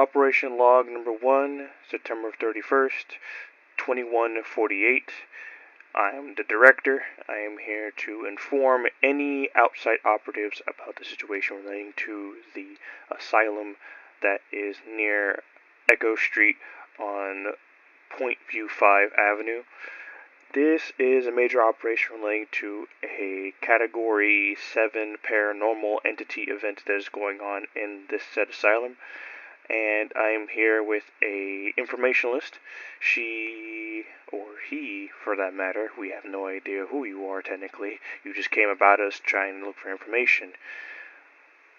Operation Log Number 1, September 31st, 2148. I am the director. I am here to inform any outside operatives about the situation relating to the asylum that is near Echo Street on Point View 5 Avenue. This is a major operation relating to a Category 7 paranormal entity event that is going on in this said asylum. And I am here with a informationalist. She, or he for that matter, we have no idea who you are technically. You just came about us trying to look for information.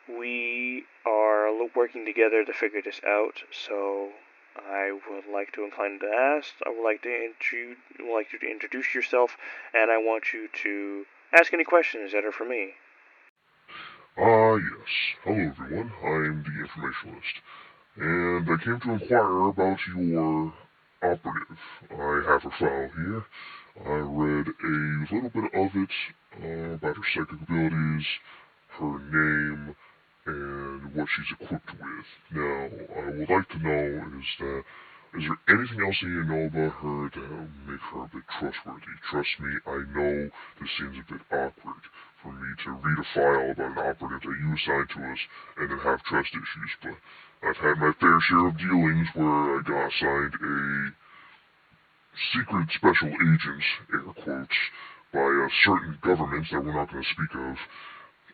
We are working together to figure this out, so I would like to incline to ask. I would like you to introduce yourself, and I want you to ask any questions that are for me. Yes. Hello everyone, I'm the informationalist, and I came to inquire about your operative. I have her file here. I read a little bit of it, about her psychic abilities, her name, and what she's equipped with. Now, I would like to know is there anything else that you know about her that will make her a bit trustworthy? Trust me, I know this seems a bit awkward for me to read a file about an operative that you assigned to us and then have trust issues, but I've had my fair share of dealings where I got assigned a secret special agent, air quotes, by certain governments that we're not going to speak of,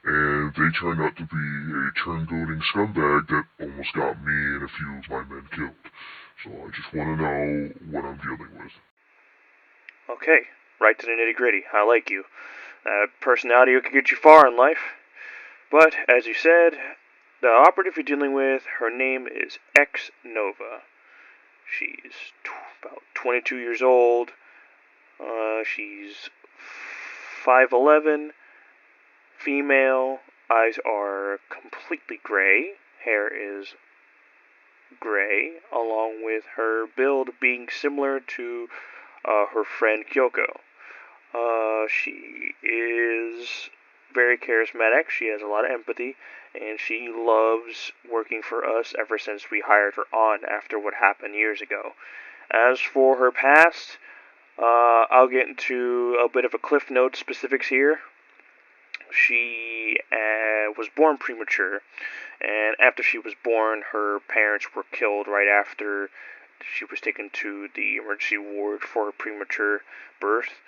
and they turned out to be a turn-goading scumbag that almost got me and a few of my men killed. So I just want to know what I'm dealing with. Okay, right to the nitty-gritty. I like you. Personality could get you far in life. But, as you said, the operative you're dealing with, her name is X Nova. She's about 22 years old. She's 5'11", female. Eyes are completely gray. Hair is gray, along with her build being similar to her friend Kyoko. She is very charismatic. She has a lot of empathy, and she loves working for us ever since we hired her on after what happened years ago. As for her past, I'll get into a bit of a Cliff Note specifics here. She was born premature, and after she was born, her parents were killed right after she was taken to the emergency ward for her premature birth.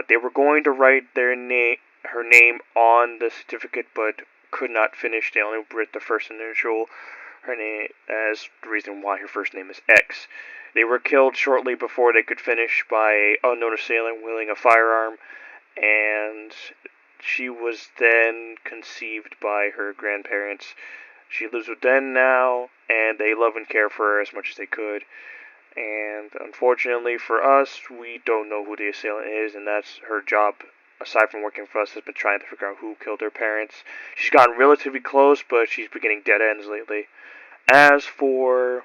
They were going to write her name on the certificate, but could not finish. They only wrote the first initial, her name, as the reason why her first name is X. They were killed shortly before they could finish by an unknown assailant wielding a firearm, and she was then conceived by her grandparents. She lives with them now, and they love and care for her as much as they could. And unfortunately for us, we don't know who the assailant is, and that's her job, aside from working for us, has been trying to figure out who killed her parents. She's gotten relatively close, but she's been getting dead ends lately. As for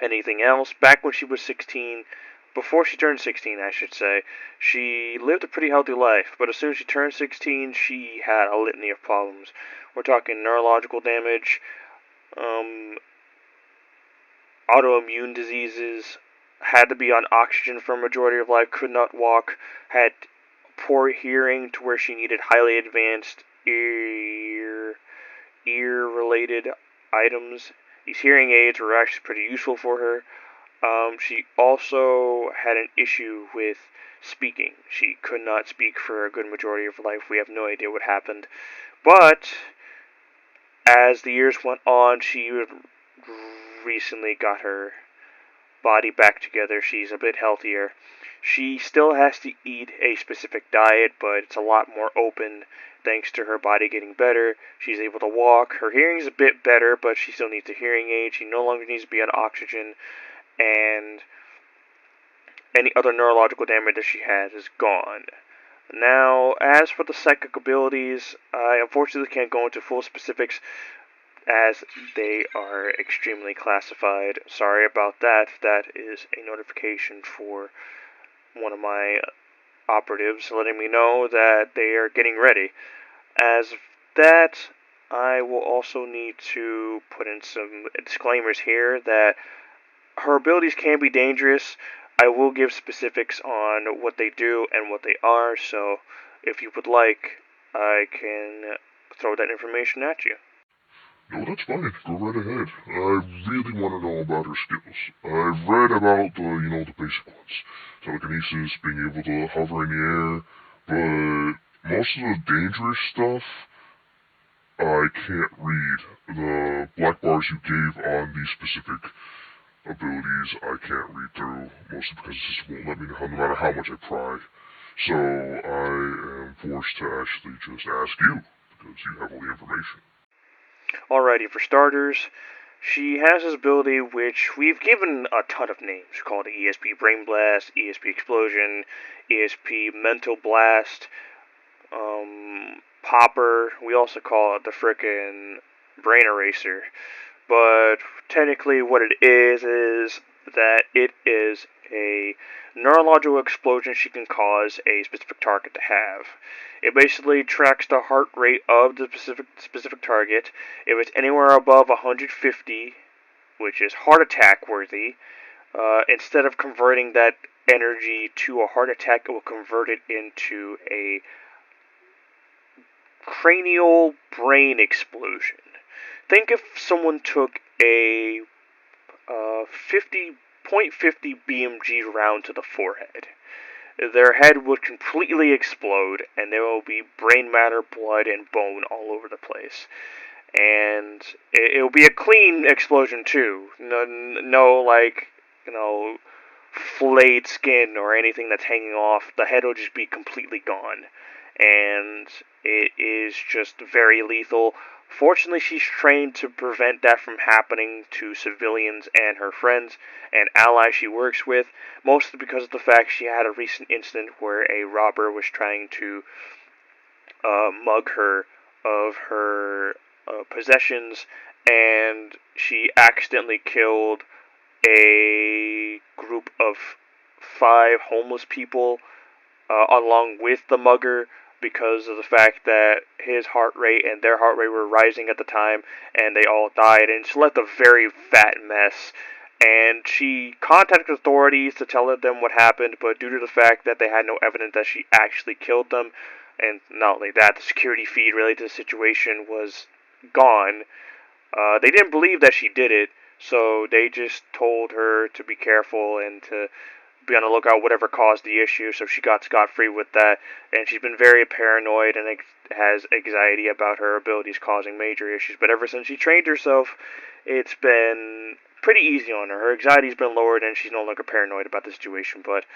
anything else, back when she was 16, before she turned 16, I should say, she lived a pretty healthy life, but as soon as she turned 16, she had a litany of problems. We're talking neurological damage, autoimmune diseases, had to be on oxygen for a majority of life, could not walk, had poor hearing to where she needed highly advanced ear-related items. These hearing aids were actually pretty useful for her. She also had an issue with speaking. She could not speak for a good majority of her life. We have no idea what happened. But as the years went on, she recently got her body back together. She's a bit healthier. She still has to eat a specific diet, but it's a lot more open thanks to her body getting better. She's able to walk. Her hearing's a bit better, but she still needs a hearing aid. She no longer needs to be on oxygen, and any other neurological damage that she has is gone. Now, as for the psychic abilities, I unfortunately can't go into full specifics as they are extremely classified. Sorry about that. That is a notification for one of my operatives letting me know that they are getting ready. As of that, I will also need to put in some disclaimers here that her abilities can be dangerous. I will give specifics on what they do and what they are, so if you would like, I can throw that information at you. No, that's fine. Go right ahead. I really want to know about her skills. I've read about the basic ones. Telekinesis, being able to hover in the air, but most of the dangerous stuff, I can't read. The black bars you gave on these specific abilities, I can't read through, mostly because it just won't let me know no matter how much I pry. So I am forced to actually just ask you, because you have all the information. Alrighty, for starters, she has this ability which we've given a ton of names. We call it ESP Brain Blast, ESP Explosion, ESP Mental Blast, Popper. We also call it the frickin' Brain Eraser. But technically, what it is that it is a neurological explosion she can cause a specific target to have. It basically tracks the heart rate of the specific target. If it's anywhere above 150, which is heart attack worthy, instead of converting that energy to a heart attack, it will convert it into a cranial brain explosion. Think if someone took a 50.50 BMG round to the forehead. Their head would completely explode, and there will be brain matter, blood, and bone all over the place. And it'll be a clean explosion too. No like flayed skin or anything that's hanging off. The head will just be completely gone, and it is just very lethal. Fortunately, she's trained to prevent that from happening to civilians and her friends and allies she works with, mostly because of the fact she had a recent incident where a robber was trying to mug her of her possessions, and she accidentally killed a group of 5 homeless people along with the mugger because of the fact that his heart rate and their heart rate were rising at the time, and they all died, and she left a very fat mess. And she contacted authorities to tell them what happened, but due to the fact that they had no evidence that she actually killed them, and not only that, the security feed related to the situation was gone, they didn't believe that she did it, so they just told her to be careful and to be on the lookout whatever caused the issue, so she got scot-free with that, and she's been very paranoid and has anxiety about her abilities causing major issues, but ever since she trained herself, it's been pretty easy on her. Her anxiety's been lowered and she's no longer paranoid about the situation, but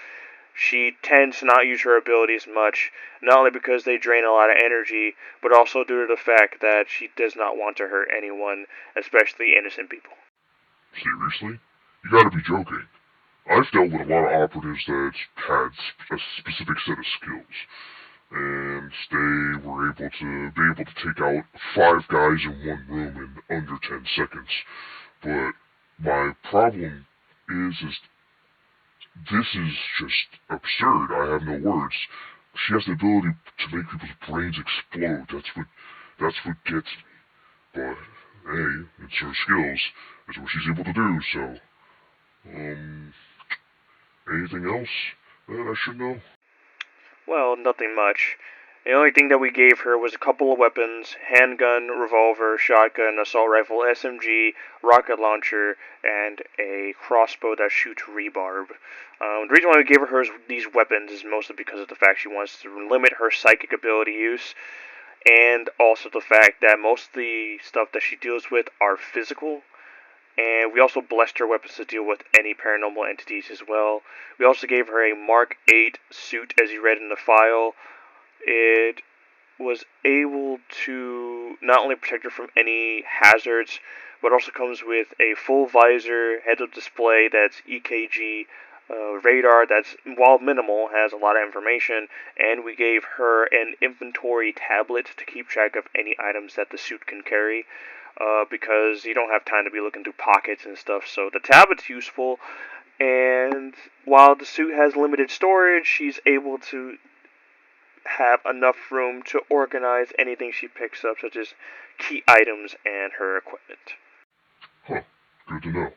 she tends to not use her abilities much, not only because they drain a lot of energy, but also due to the fact that she does not want to hurt anyone, especially innocent people. Seriously? You gotta be joking. I've dealt with a lot of operatives that had a specific set of skills, and they were able to take out 5 guys in one room in under 10 seconds. But my problem is this is just absurd. I have no words. She has the ability to make people's brains explode. That's what gets me. But hey, it's her skills. It's what she's able to do. So, anything else that I should know? Well, nothing much. The only thing that we gave her was a couple of weapons: handgun, revolver, shotgun, assault rifle, SMG, rocket launcher, and a crossbow that shoots rebarb. The reason why we gave her these weapons is mostly because of the fact she wants to limit her psychic ability use, and also the fact that most of the stuff that she deals with are physical. And we also blessed her weapons to deal with any paranormal entities as well. We also gave her a Mark 8 suit, as you read in the file. It was able to not only protect her from any hazards, but also comes with a full visor, head-up display that's EKG, radar that's, while minimal, has a lot of information, and we gave her an inventory tablet to keep track of any items that the suit can carry, because you don't have time to be looking through pockets and stuff, so the tablet's useful, and while the suit has limited storage, she's able to have enough room to organize anything she picks up, such as key items and her equipment. Huh, good to know.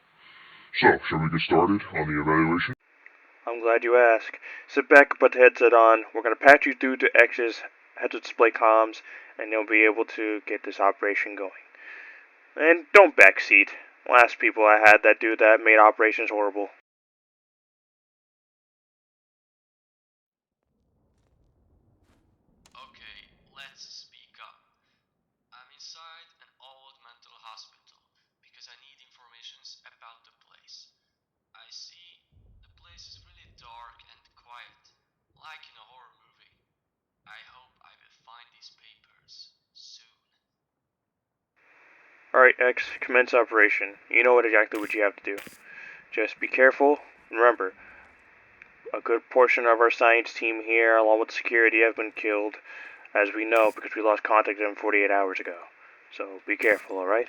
So, shall we get started on the evaluation? I'm glad you asked. Sit back and put the headset on. We're going to patch you through to X's heads-up display comms, and you'll be able to get this operation going. And don't backseat. Last people I had that do that made operations horrible. Okay, let's speak up. I'm inside an old mental hospital because I need informations about the place. I see the place is really dark and quiet, like in a horror movie. I hope I will find these papers soon. Alright, X, commence operation. You know exactly what you have to do. Just be careful. Remember, a good portion of our science team here, along with security, have been killed, as we know because we lost contact with them 48 hours ago. So be careful, alright?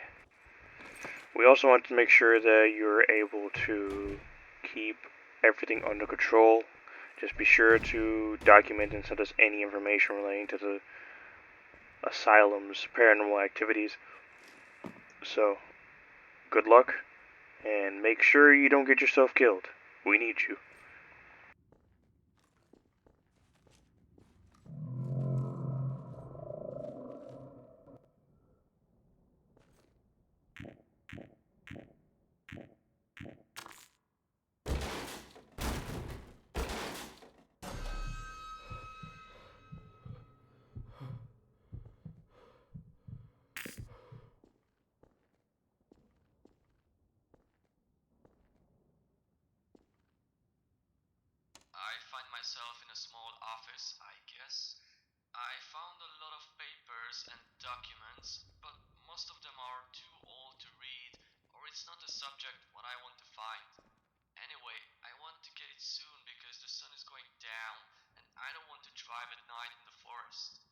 We also want to make sure that you're able to keep everything under control. Just be sure to document and send us any information relating to the Asylum's paranormal activities. So, good luck, and make sure you don't get yourself killed. We need you. I find myself in a small office, I guess. I found a lot of papers and documents, but most of them are too old to read, or it's not the subject what I want to find. Anyway, I want to get it soon because the sun is going down and I don't want to drive at night in the forest.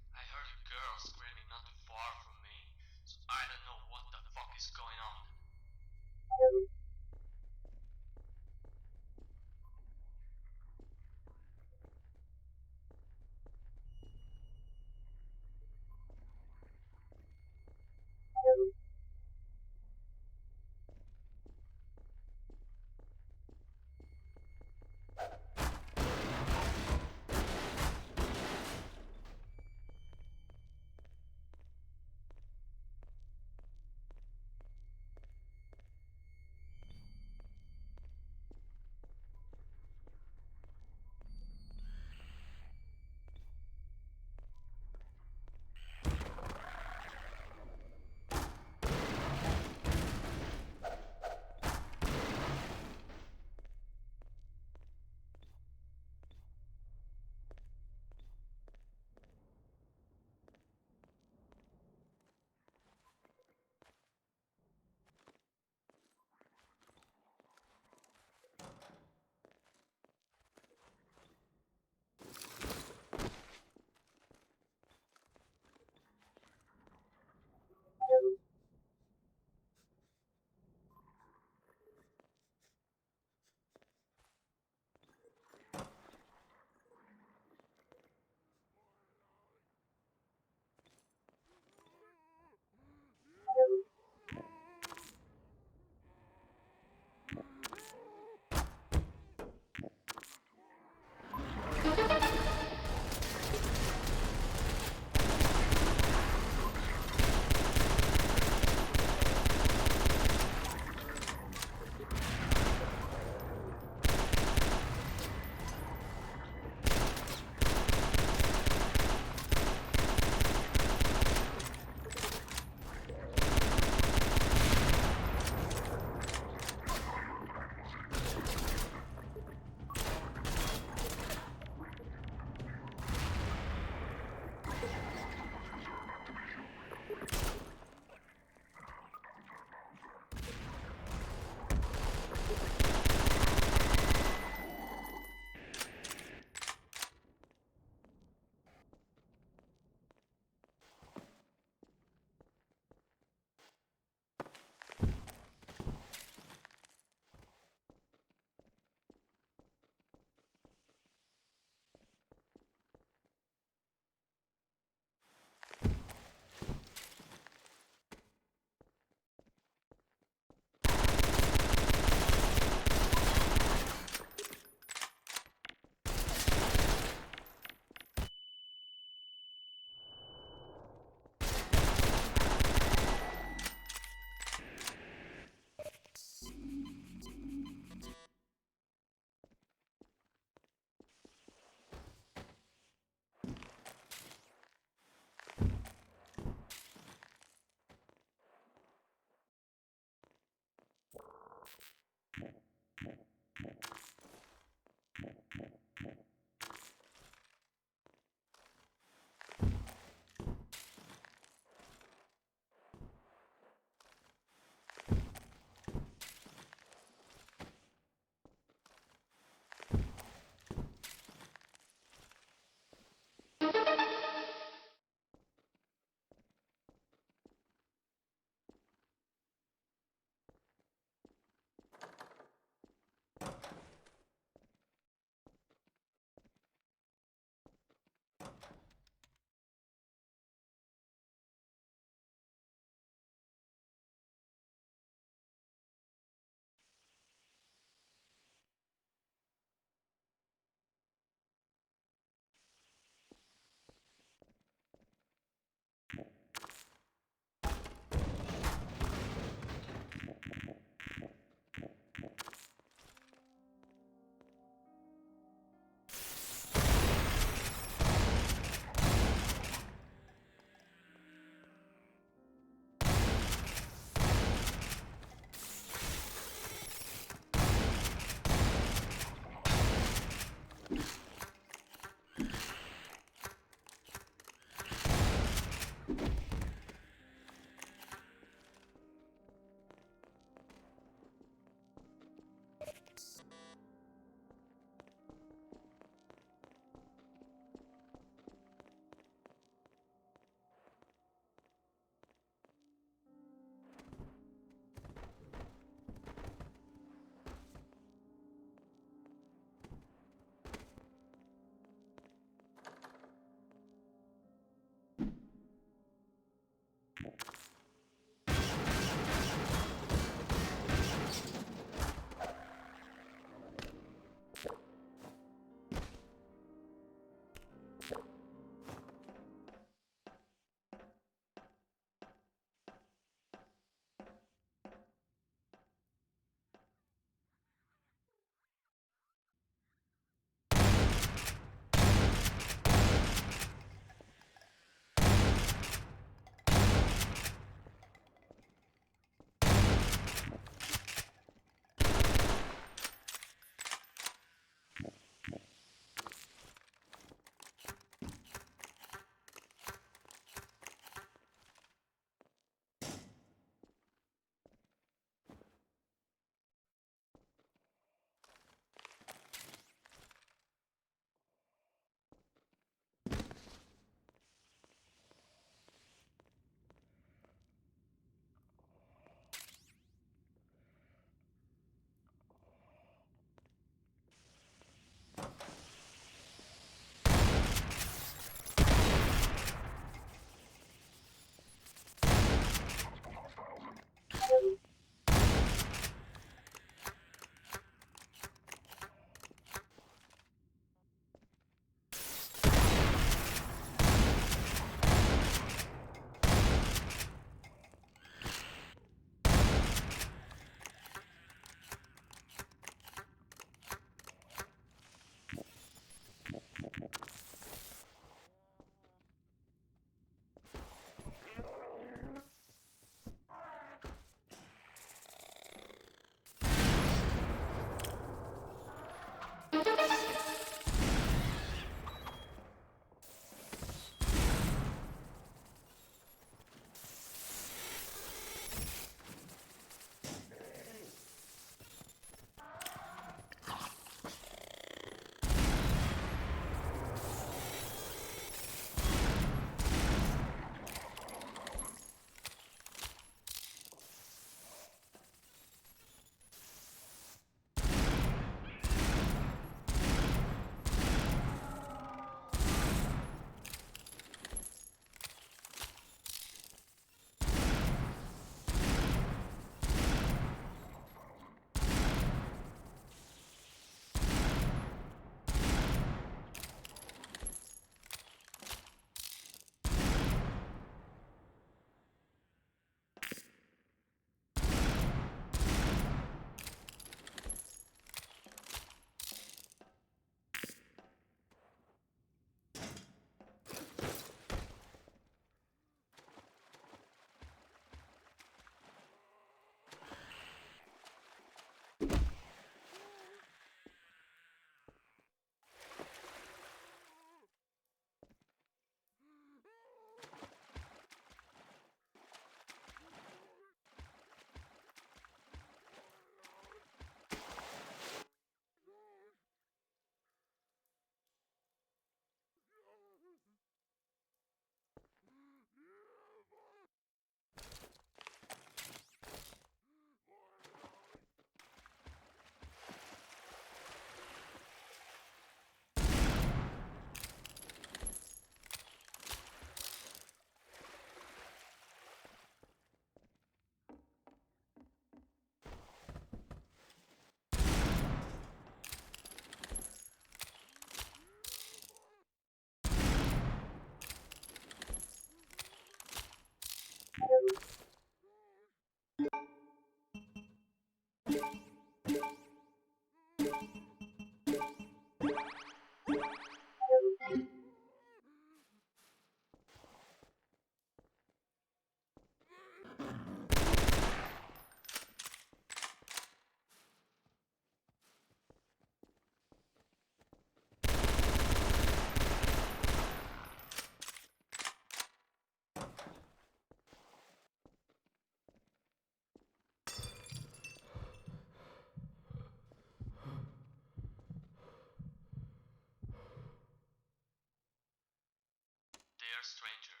Dear stranger,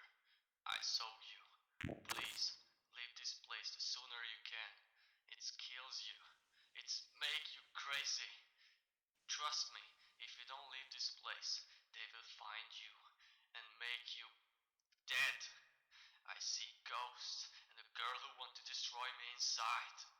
I saw you. Please, leave this place the sooner you can. It kills you. It's make you crazy. Trust me, if you don't leave this place, they will find you and make you dead. I see ghosts and a girl who want to destroy me inside.